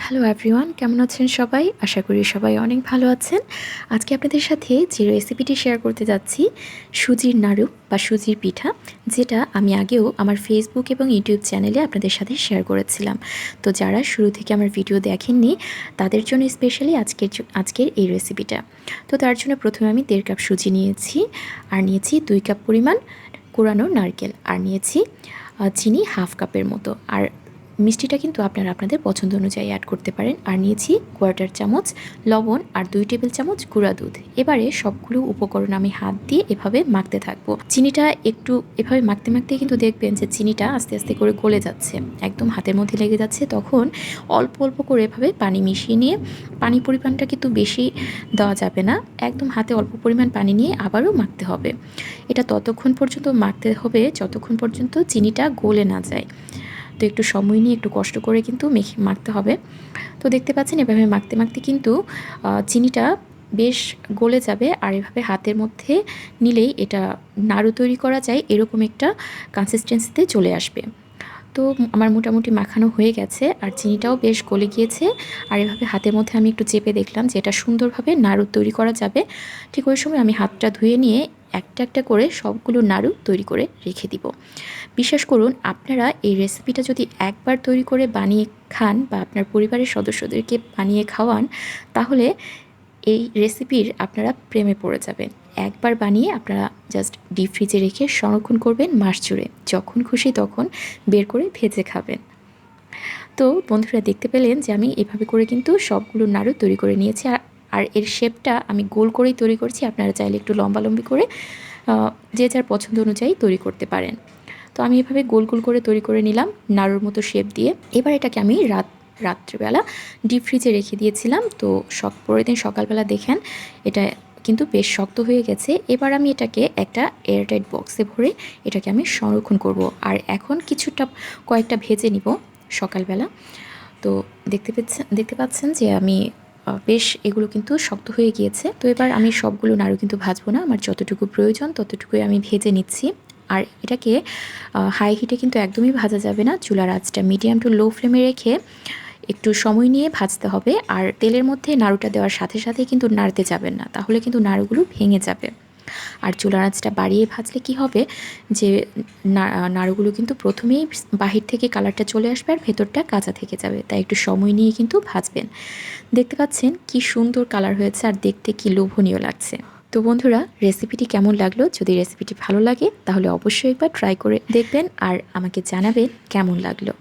Hello everyone, কেমন আছেন সবাই? আশা করি সবাই অনেক ভালো আছেন। আজকে আপনাদের সাথে যে রেসিপিটি শেয়ার করতে যাচ্ছি, সুজির নাড়ু বা সুজির পিঠা, যেটা আমি আগেও আমার ফেসবুক এবং ইউটিউব চ্যানেলে আপনাদের সাথে শেয়ার করেছিলাম। তো যারা শুরু থেকে আমার ভিডিও দেখেননি, তাদের জন্য স্পেশালি আজকের এই রেসিপিটা। তো তার জন্য প্রথমে আমি 1.5 কাপ সুজি নিয়েছি, আর নিয়েছি 2 কাপ পরিমাণ কোরানো নারকেল, আর নিয়েছি চিনি হাফ কাপের মতো। আর মিষ্টিটা কিন্তু আপনারা আপনাদের পছন্দ অনুযায়ী অ্যাড করতে পারেন। আর নিয়েছি 1/4 চামচ লবণ আর 2 টেবিল চামচ গুঁড়া দুধ। এবারে সবগুলো উপকরণ আমি হাত দিয়ে এভাবে মাখতে থাকবো। চিনিটা একটু এভাবে মাখতে মাখতে কিন্তু দেখবেন যে চিনিটা আস্তে আস্তে করে গলে যাচ্ছে, একদম হাতের মধ্যে লেগে যাচ্ছে। তখন অল্প অল্প করে এভাবে পানি মিশিয়ে নিয়ে, পানি পরিমাণটা কিন্তু বেশি দেওয়া যাবে না, একদম হাতে অল্প পরিমাণ পানি নিয়ে আবারও মাখতে হবে। এটা ততক্ষণ পর্যন্ত মাখতে হবে যতক্ষণ পর্যন্ত চিনিটা গলে না যায়। তো একটু সময় নিয়ে একটু কষ্ট করে কিন্তু মাখতে হবে। তো দেখতে পাচ্ছেন এভাবে মাখতে মাখতে কিন্তু চিনিটা বেশ গলে যাবে, আর এভাবে হাতের মধ্যে নিলেই এটা নাড়ু তৈরি করা যায় এরকম একটা কনসিস্টেন্সিতে চলে আসবে। তো আমার মোটামুটি মাখানো হয়ে গেছে, আর চিনিটাও বেশ গলে গিয়েছে। আর এভাবে হাতের মধ্যে আমি একটু চেপে দেখলাম যে এটা সুন্দরভাবে নাড়ু তৈরি করা যাবে। ঠিক ওই সময় আমি হাতটা ধুয়ে নিয়ে একটা একটা করে সবগুলো নাড়ু তৈরি করে রেখে দিব। বিশ্বাস করুন, আপনারা এই রেসিপিটা যদি একবার তৈরি করে বানিয়ে খান বা আপনার পরিবারের সদস্যদেরকে বানিয়ে খাওয়ান, তাহলে এই রেসিপির আপনারা প্রেমে পড়ে যাবেন। একবার বানিয়ে আপনারা জাস্ট ডিপ ফ্রিজে রেখে সংরক্ষণ করবেন মাস জুড়ে, যখন খুশি তখন বের করে ভেজে খাবেন। তো বন্ধুরা, দেখতে পেলেন যে আমি এভাবে করে কিন্তু সবগুলো নাড়ু তৈরি করে নিয়েছি। আর এর শেপটা আমি গোল করেই তৈরি করছি। আপনারা চাইলে একটু লম্বালম্বি করে যে যার পছন্দ অনুযায়ী তৈরি করতে পারেন। তো আমি এভাবে গোল গোল করে তৈরি করে নিলাম নাড়ুর মতো শেপ দিয়ে। এবার এটাকে আমি রাত্রিবেলা ডিপ ফ্রিজে রেখে দিয়েছিলাম। তো পরের দিন সকালবেলা দেখেন এটা কিন্তু বেশ শক্ত হয়ে গেছে। এবার আমি এটাকে একটা এয়ারটাইট বক্সে ভরে এটাকে আমি সংরক্ষণ করব। আর এখন কয়েকটা ভেজে নিব সকালবেলা। তো দেখতে পাচ্ছেন যে আমি বেশ এগুলো কিন্তু শক্ত হয়ে গিয়েছে। তো এবার আমি সবগুলো নাড়ু কিন্তু ভাজবো না, আমার যতটুকু প্রয়োজন ততটুকুই আমি ভেজে নিচ্ছি। আর এটাকে হাই হিটে কিন্তু একদমই ভাজা যাবে না, চুলার আঁচটা মিডিয়াম টু লো ফ্লেমে রেখে একটু সময় নিয়ে ভাজতে হবে। আর তেলের মধ্যে নাড়ুটা দেওয়ার সাথে সাথে কিন্তু নাড়তে যাবেন না, তাহলে কিন্তু নাড়ুগুলো ভেঙে যাবে। আর চুলার আঁচটা বাড়িয়ে ভাজলে কি হবে যে নাড়ুগুলো কিন্তু প্রথমেই বাহির থেকে কালারটা চলে আসবে আর ভেতরটা কাঁচা থেকে যাবে। তাই একটু সময় নিয়ে কিন্তু ভাজবেন। দেখতে পাচ্ছেন কি সুন্দর কালার হয়েছে আর দেখতে কি লোভনীয় লাগছে। তো বন্ধুরা, রেসিপিটি কেমন লাগলো? যদি রেসিপিটি ভালো লাগে তাহলে অবশ্যই একবার ট্রাই করে দেখবেন আর আমাকে জানাবেন কেমন লাগলো।